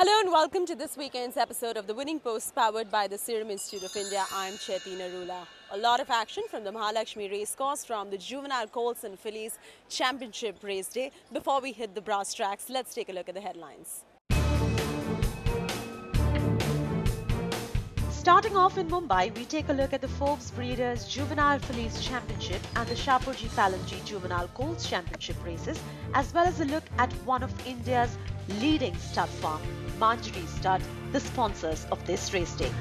Hello and welcome to this weekend's episode of The Winning Post powered by the Serum Institute of India. I'm Chaiti Narula. A lot of action from the Mahalakshmi racecourse from the Juvenile Colts and Fillies Championship race day. Before we hit the brass tracks, let's take a look at the headlines. Starting off in Mumbai, we take a look at the Forbes Breeders Juvenile Fillies Championship and the Shapoorji Pallonji Juvenile Colts Championship races, as well as a look at one of India's leading stud farm, Manjri Stud, the sponsors of this race day.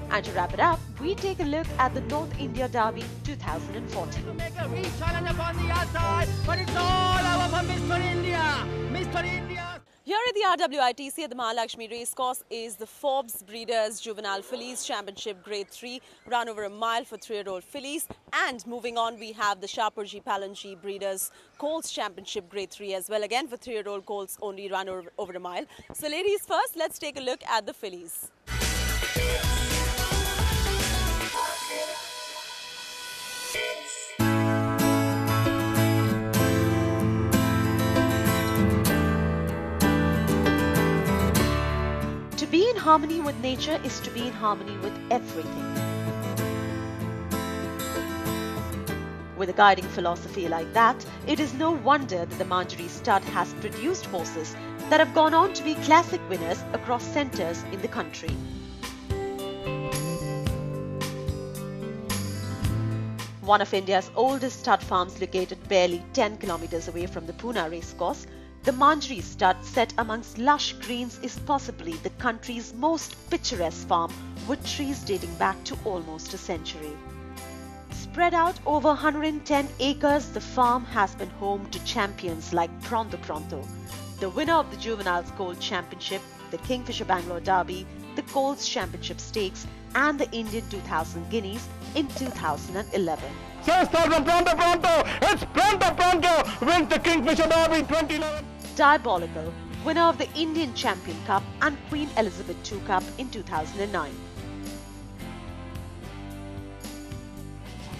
And to wrap it up, we take a look at the North India Derby 2014. Make a re-challenge upon the outside, but it's all over for Mr. India! Mr. India! Here at the RWITC at the Mahalakshmi racecourse is the Forbes Breeders Juvenile Fillies Championship Grade 3, run over a mile for 3-year-old fillies. And moving on, we have the Shapoorji Pallonji Breeders Colts Championship Grade 3 as well, again for 3-year-old colts, only run over a mile. So ladies first, let's take a look at the fillies. To be in harmony with nature is to be in harmony with everything. With a guiding philosophy like that, it is no wonder that the Mangeri Stud has produced horses that have gone on to be classic winners across centres in the country. One of India's oldest stud farms located barely 10 kilometres away from the Pune racecourse, the Manjri Stud, set amongst lush greens, is possibly the country's most picturesque farm, with trees dating back to almost a century. Spread out over 110 acres, the farm has been home to champions like Pronto, the winner of the Juveniles Colt Championship, the Kingfisher Bangalore Derby, the Colts Championship Stakes and the Indian 2000 Guineas in 2011. First start from Pronto! It's Pronto wins the Kingfisher Derby 2011. Diabolical, winner of the Indian Champion Cup and Queen Elizabeth II Cup in 2009.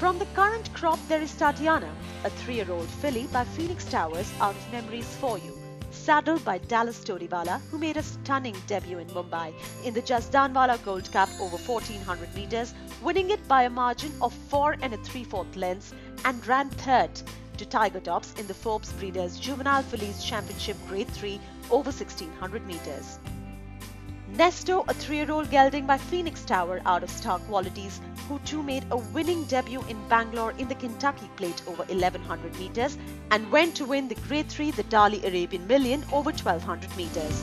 From the current crop, there is Tatiana, a 3-year-old filly by Phoenix Towers out of Memories For You, saddled by Dallas Todiwala, who made a stunning debut in Mumbai in the Jasdanwala Gold Cup over 1400 metres, winning it by a margin of 4 3/4 lengths, and ran third to Tiger Tops in the Forbes Breeders Juvenile Fillies Championship Grade 3 over 1600 metres. Nesto, a 3-year-old gelding by Phoenix Tower out of Star Qualities, who too made a winning debut in Bangalore in the Kentucky Plate over 1100 metres and went to win the Grade 3 the Dali Arabian Million over 1200 metres.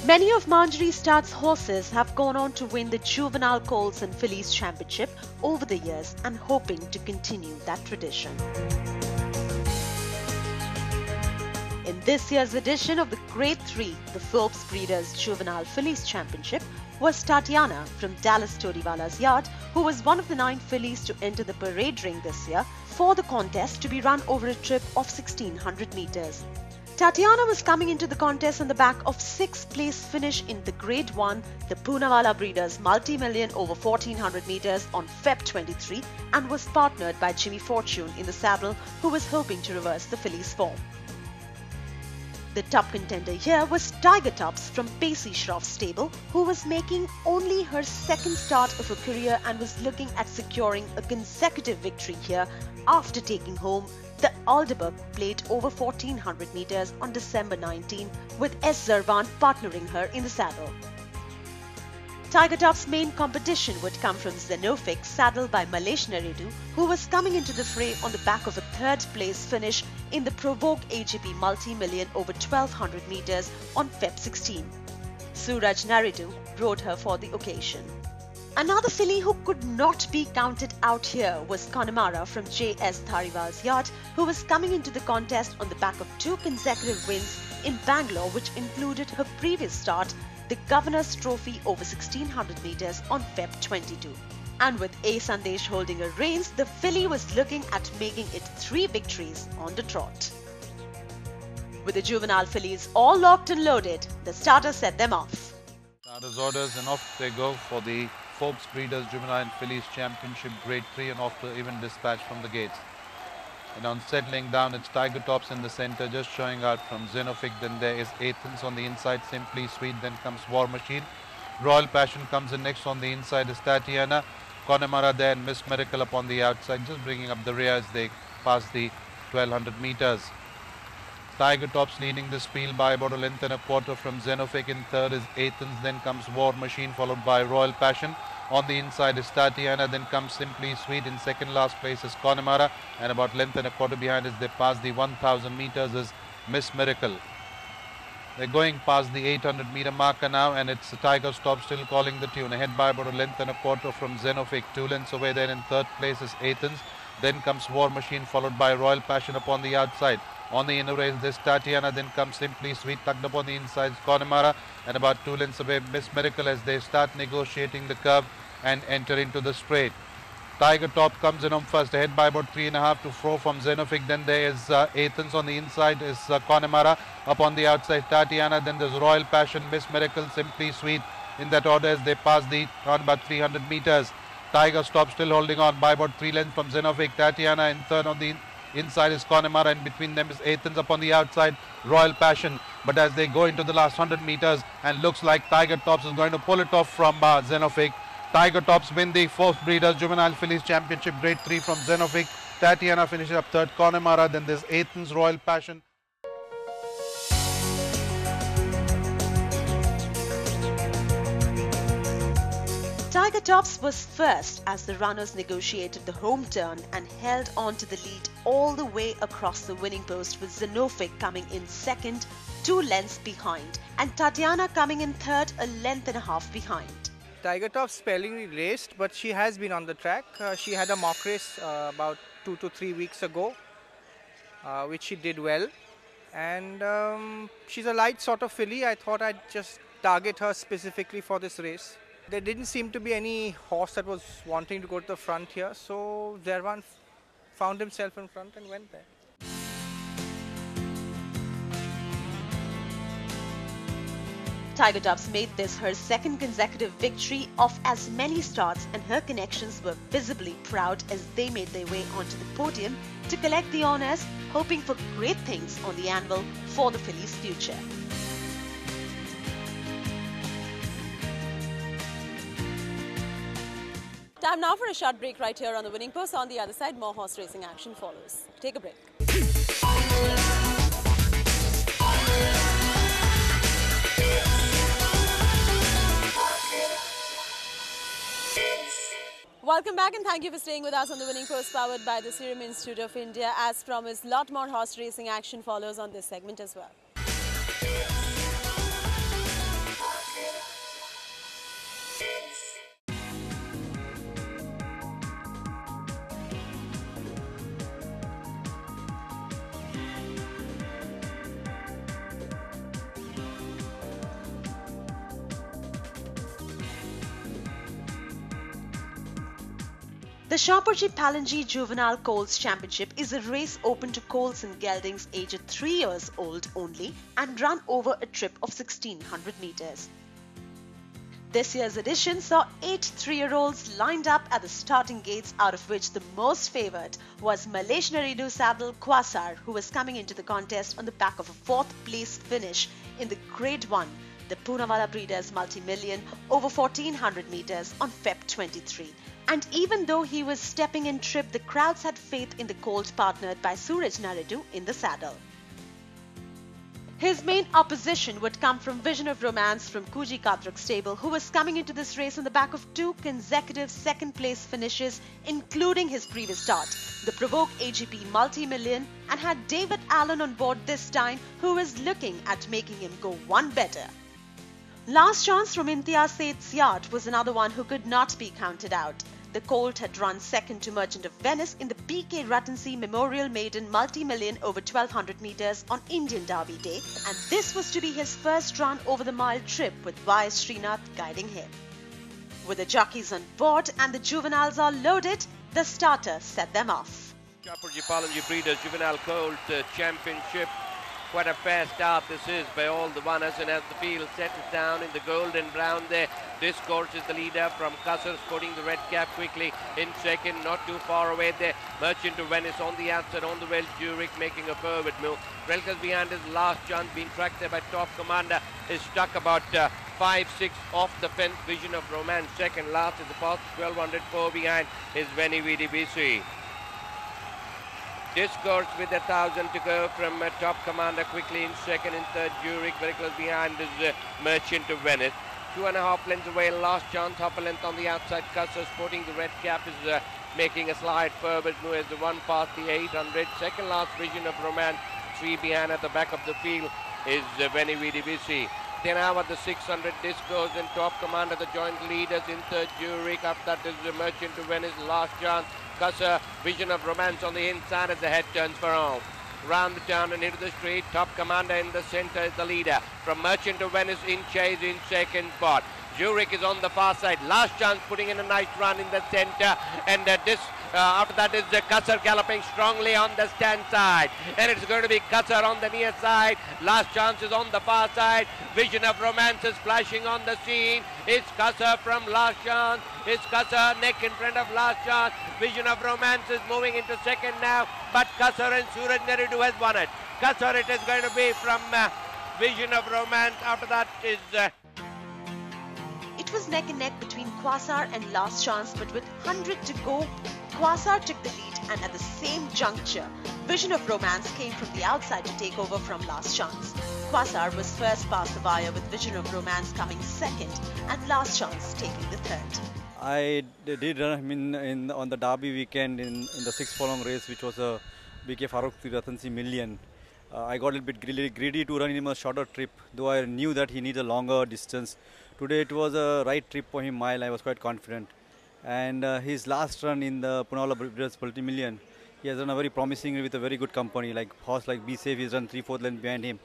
Many of Manjri Stud's horses have gone on to win the Juvenile Colts and Fillies Championship over the years and hoping to continue that tradition. In this year's edition of the Grade 3, the Forbes Breeders Juvenile Fillies Championship, was Tatiana from Dallas Todiwala's yard, who was one of the 9 fillies to enter the parade ring this year for the contest to be run over a trip of 1600 metres. Tatiana was coming into the contest on the back of 6th place finish in the Grade 1, the Poonawalla Breeders Multi-Million over 1400 metres on Feb 23, and was partnered by Jimmy Fortune in the saddle, who was hoping to reverse the fillies' form. The top contender here was Tiger Tops from Pacey Shroff's stable, who was making only her 2nd start of her career and was looking at securing a consecutive victory here after taking home the Aldeburgh Plate over 1400 metres on December 19, with S. Zerban partnering her in the saddle. Tiger Top's main competition would come from Zenofix, saddled by Malesh Neredu, who was coming into the fray on the back of a 3rd place finish in the Provoke AGP Multi-Million over 1200 metres on Feb 16. Suraj Neredu rode her for the occasion. Another filly who could not be counted out here was Connemara from J.S. Thariwal's yard, who was coming into the contest on the back of 2 consecutive wins in Bangalore, which included her previous start, the Governor's Trophy over 1600 metres on Feb 22. And with A. Sandesh holding her reins, the filly was looking at making it 3 victories on the trot. With the juvenile fillies all locked and loaded, the starter set them off. Out of orders and off they go for the Forbes Breeders Juvenile Fillies Championship Grade 3 and off to even dispatch from the gates. And on settling down, it's Tiger Tops in the center, just showing out from Xenophic. Then there is Athens on the inside, Simply Sweet. Then comes War Machine. Royal Passion comes in next. On the inside is Tatiana. Connemara there and Miss Miracle up on the outside, just bringing up the rear as they pass the 1200 meters. Tiger Tops leading this field by about a length and a quarter from Xenophic. In third is Athens, then comes War Machine, followed by Royal Passion. On the inside is Tatiana, then comes Simply Sweet. In second last place is Connemara, and about length and a quarter behind as they pass the 1000 meters is Miss Miracle. They're going past the 800 meter marker now, and it's Tiger Stop still calling the tune. Ahead by about a length and a quarter from Xenophic. 2 lengths away there. In third place is Athens. Then comes War Machine, followed by Royal Passion upon the outside. On the inner race, there's Tatiana, then comes Simply Sweet, tucked up on the inside, Connemara, and about 2 lengths away, Miss Miracle as they start negotiating the curve and enter into the straight. Tiger Top comes in on first, ahead by about 3.5 to 4 from Xenophic. Then there is Athens on the inside, is Connemara, up on the outside, Tatiana, then there's Royal Passion, Miss Miracle, Simply Sweet, in that order as they pass the around about 300 meters. Tiger Stop still holding on by about 3 lengths from Xenophic. Tatiana in third. On the inside is Connemara, and between them is Athens upon the outside, Royal Passion. But as they go into the last 100 meters, and looks like Tiger Tops is going to pull it off from Xenophic. Tiger Tops win the Forbes Breeders Juvenile Fillies Championship Grade 3 from Xenophic. Tatiana finishes up third, Connemara, then there's Athens, Royal Passion. Tiger Tops was first as the runners negotiated the home turn and held on to the lead all the way across the winning post, with Xenophic coming in second, 2 lengths behind, and Tatiana coming in third, a length and a half behind. Tiger Tops spellingly raced, but she has been on the track. She had a mock race about 2 to 3 weeks ago, which she did well. And she's a light sort of filly. I thought I'd just target her specifically for this race. There didn't seem to be any horse that was wanting to go to the front here, so Zervan found himself in front and went there. Tiger Tops made this her second consecutive victory of as many starts, and her connections were visibly proud as they made their way onto the podium to collect the honours, hoping for great things on the anvil for the fillies' future. Time now for a short break right here on the Winning Post. On the other side, more horse racing action follows. Take a break. Welcome back and thank you for staying with us on the Winning Post, powered by the Serum Institute of India. As promised, lot more horse racing action follows on this segment as well. The Shapoorji Pallonji Juvenile Colts Championship is a race open to colts and geldings aged 3 years old only and run over a trip of 1600 meters. This year's edition saw 8 3-year-olds lined up at the starting gates, out of which the most favoured was Malaysian Redu Saddle Quasar, who was coming into the contest on the back of a 4th place finish in the Grade 1, the Poonawalla Breeders Multi-Million, over 1400 meters on Feb 23. And even though he was stepping in trip, the crowds had faith in the colt partnered by Suraj Naridu in the saddle. His main opposition would come from Vision of Romance from Kuji Kadrak stable, who was coming into this race on the back of 2 consecutive second-place finishes, including his previous start, the Provoke AGP Multi-Million, and had David Allen on board this time, who was looking at making him go one better. Last Chance from Imtiaz Seth's yard was another one who could not be counted out. The colt had run second to Merchant of Venice in the PK Rattansi Memorial Maiden Multi-Million over 1200 meters on Indian Derby Day, and this was to be his first run over the mile trip with Y.S. Srinath guiding him. With the jockeys on board and the juveniles are loaded, the starter set them off. Shapoorji Pallonji Breeders Juvenile Colt Championship What a fair start this is by all the runners, and as the field settles down in the gold and brown there, this course is the leader from Kasser, sporting the red cap quickly in second, not too far away there. Merchant of Venice on the outside, on the well, Zurich making a forward move. Relkes behind his last chance, being tracked there by Top Commander, is stuck about 5-6 off the fence. Vision of Romance second, last is the past 1200, 4 behind is Veni Vidi Vici. Discourse with 1,000 to go from Top Commander quickly in second and third. Zurich very close behind is Merchant of Venice. 2.5 lengths away, last chance, half a length on the outside. Kasser sporting the red cap is making a slide forward move as the one past the 800. Second last Vision of Romance, 3 behind at the back of the field is Veni Vidi Vici. Then now at the 600, Discourse and Top Commander, the joint leaders in third. Zurich, after that is the Merchant of Venice, last chance. Kasser, Vision of Romance on the inside as the head turns for home. Round the turn and into the straight. Top Commander in the center is the leader. From Merchant of Venice in chase in second spot. Zurich is on the far side. Last chance putting in a nice run in the center. And after that is Kasser galloping strongly on the stand side. And it's going to be Kasser on the near side. Last chance is on the far side. Vision of Romance is flashing on the scene. It's Kasser from last chance. It's Kasser neck in front of last chance. Vision of Romance is moving into second now. But Kasser and Suraj Neridu has won it. Kasser it is going to be from Vision of Romance. After that is... It was neck and neck between Quasar and Last Chance, but with 100 to go, Quasar took the lead, and at the same juncture, Vision of Romance came from the outside to take over from Last Chance. Quasar was first past the wire, with Vision of Romance coming second and Last Chance taking the third. I did run him on the Derby weekend in the 6th furlong race, which was a BK Farooq Ratansi Million. I got a little bit greedy to run him a shorter trip, though I knew that he needs a longer distance. Today it was a right trip for him, mile. I was quite confident. And his last run in the Punawalla Breeders' Multi-Million, he has done a very promising with a very good company, like horse like Be Safe. He's run 3/4 length behind him.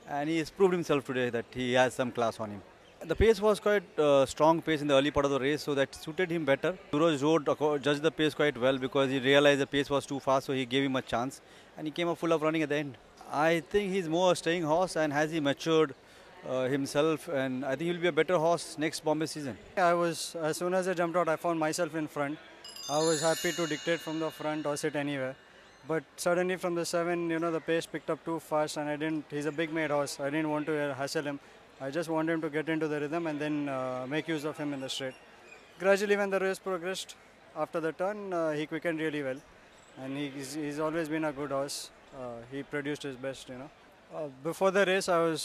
And he has proved himself today that he has some class on him. The pace was quite strong pace in the early part of the race, so that suited him better. Suraj judged the pace quite well because he realized the pace was too fast, so he gave him a chance. And he came up full of running at the end. I think he's more a staying horse, and has he matured himself, and I think he'll be a better horse next Bombay season. As soon as I jumped out, I found myself in front. I was happy to dictate from the front or sit anywhere. But suddenly from the 7, the pace picked up too fast, and he's a big made horse. I didn't want to hassle him. I just wanted him to get into the rhythm and then make use of him in the straight. Gradually when the race progressed, after the turn, he quickened really well. And he's always been a good horse. He produced his best, Before the race, I was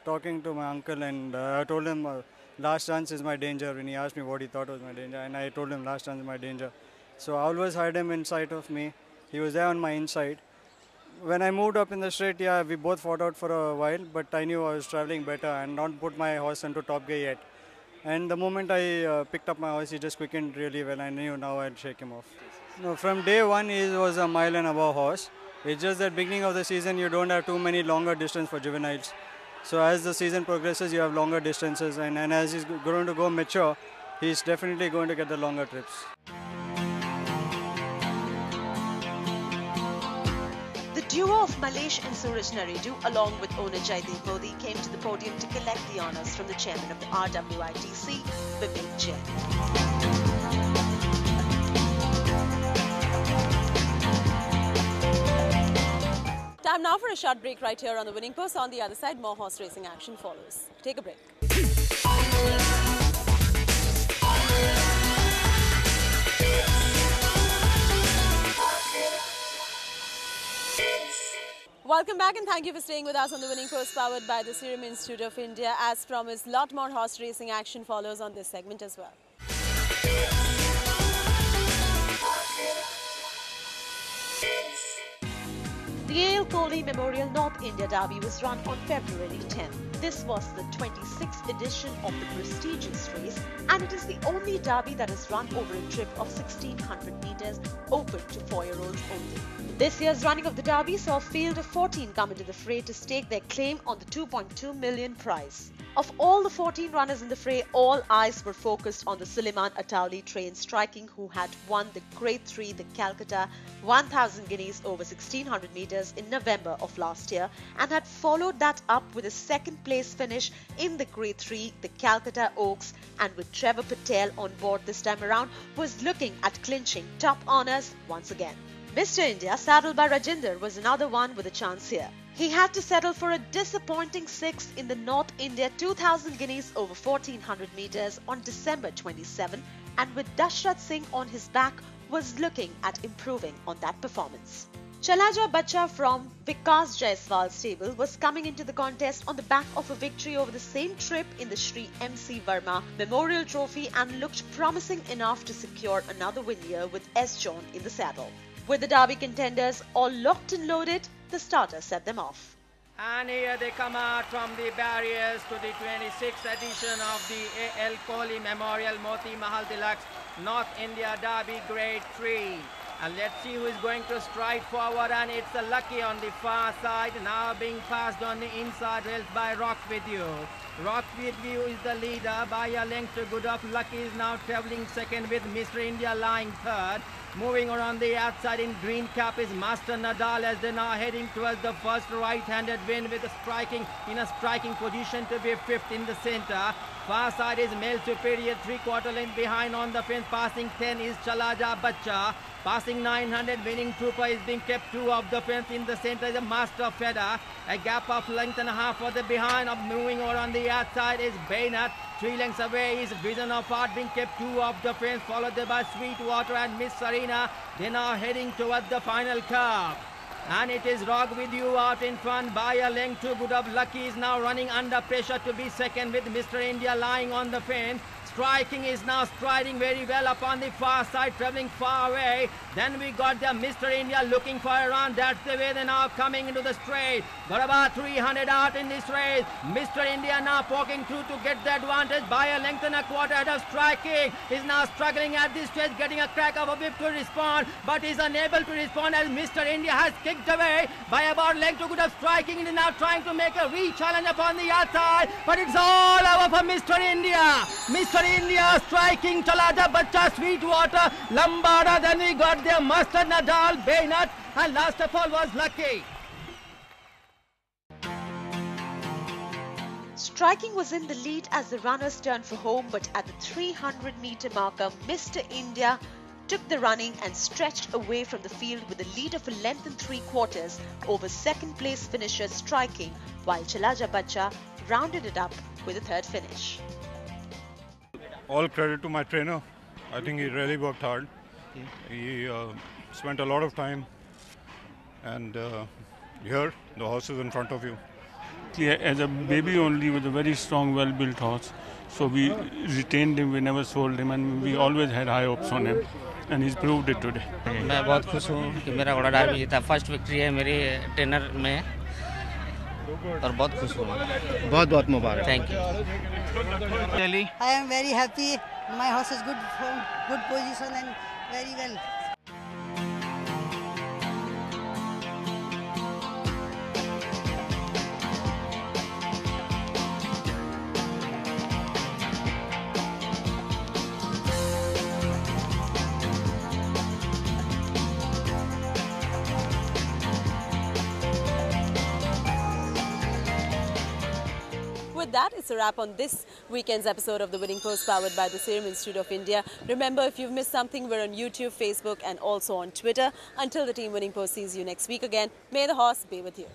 talking to my uncle, and I told him Last Chance is my danger. When he asked me what he thought was my danger, and I told him Last Chance is my danger. So I always had him in sight of me. He was there on my inside. When I moved up in the straight, we both fought out for a while, but I knew I was traveling better and not put my horse into top gear yet. And the moment I picked up my horse, he just quickened really well. I knew now I'd shake him off. No, from day one, he was a mile and above horse. It's just that beginning of the season, you don't have too many longer distance for juveniles. So as the season progresses, you have longer distances, and as he's going to go mature, he's definitely going to get the longer trips. The duo of Malesh and Suraj Neridu, along with owner Jaideep Modi, came to the podium to collect the honours from the chairman of the RWITC, Vivek Jain. Time now for a short break right here on the Winning Post. On the other side, more horse racing action follows. Take a break. Welcome back, and thank you for staying with us on the Winning Post, powered by the Serum Institute of India. As promised, lot more horse racing action follows on this segment as well. The A.L. Kohli Memorial North India Derby was run on February 10. This was the 26th edition of the prestigious race, and it is the only derby that is run over a trip of 1600 meters, open to 4-year-olds only. This year's running of the derby saw a field of 14 come into the fray to stake their claim on the 2.2 million prize. Of all the 14 runners in the fray, all eyes were focused on the Suleiman Atauli trained striking, who had won the Grade 3, the Calcutta 1000 guineas over 1600 meters in November of last year, and had followed that up with a second place finish in the Grade 3, the Calcutta Oaks, and with Trevor Patel on board this time around, was looking at clinching top honours once again. Mr. India, saddled by Rajinder, was another one with a chance here. He had to settle for a disappointing 6th in the North India 2000 guineas over 1400 meters on December 27, and with Dashrath Singh on his back, was looking at improving on that performance. Chalaja Bacha from Vikas Jaiswal's stable was coming into the contest on the back of a victory over the same trip in the Sri M.C. Verma Memorial Trophy and looked promising enough to secure another win here with S. John in the saddle. With the derby contenders all locked and loaded, the starter set them off. And here they come out from the barriers to the 26th edition of the A.L. Kohli Memorial Moti Mahal Deluxe North India Derby Grade 3. And let's see who is going to stride forward, and it's a Lucky on the far side, now being passed on the inside rails by Rock With You. Rock With You is the leader by a length to good of. Lucky is now travelling second with Mr. India lying third. Moving around the outside in green cap is Master Nadal as they now heading towards the first right-handed win with a striking position to be fifth in the centre. Far side is Male Superior, 3/4 length behind on the fence. Passing 10 is Chalaja Bacha. Passing 900, winning Trooper is being kept 2 of the fence. In the centre is a Master Fedder. A gap of length and a half for the behind. Of moving over on the outside is Baynard. 3 lengths away is Vision of Art being kept 2 of the fence, followed by Sweetwater and Miss Serena. They now heading towards the final curve. And it is Rock With You out in front by a length to good of. Lucky is now running under pressure to be second with Mr. India lying on the fence. Striking is now striding very well upon the far side, travelling far away. Then we got the Mr. India looking for a run. That's the way they're now coming into the straight. Got about 300 out in this race. Mr. India now poking through to get the advantage by a length and a quarter ahead of Striking. Is now struggling at this stage, getting a crack of a whip to respond, but is unable to respond as Mr. India has kicked away by about length to good of Striking. It is now trying to make a re-challenge upon the outside, but it's all over for Mr. India. Mr. India striking Chalaja Bacha, Sweetwater, Lambada, then we got their Master Nadal, Baynard, and last of all was Lucky. Striking was in the lead as the runners turned for home, but at the 300-meter marker, Mr. India took the running and stretched away from the field with a lead of a length and 3/4 over second place finisher Striking, while Chalaja Bacha rounded it up with a third finish. All credit to my trainer. I think he really worked hard. He spent a lot of time, and here the horse is in front of you. As a baby only, with a very strong, well-built horse, so we retained him, we never sold him, and we always had high hopes on him, and he's proved it today. मैं बहुत खुश हूँ कि मेरा घोड़ा Derby जीता. First victory है मेरी ट्रेनर में और बहुत खुश हूँ. बहुत बहुत मुबारक. Thank you. I am very happy. My horse is good form, good position and very well. With that, it's a wrap on this weekend's episode of The Winning Post, powered by the Serum Institute of India. Remember, if you've missed something, we're on YouTube, Facebook, and also on Twitter. Until the Team Winning Post sees you next week again, may the horse be with you.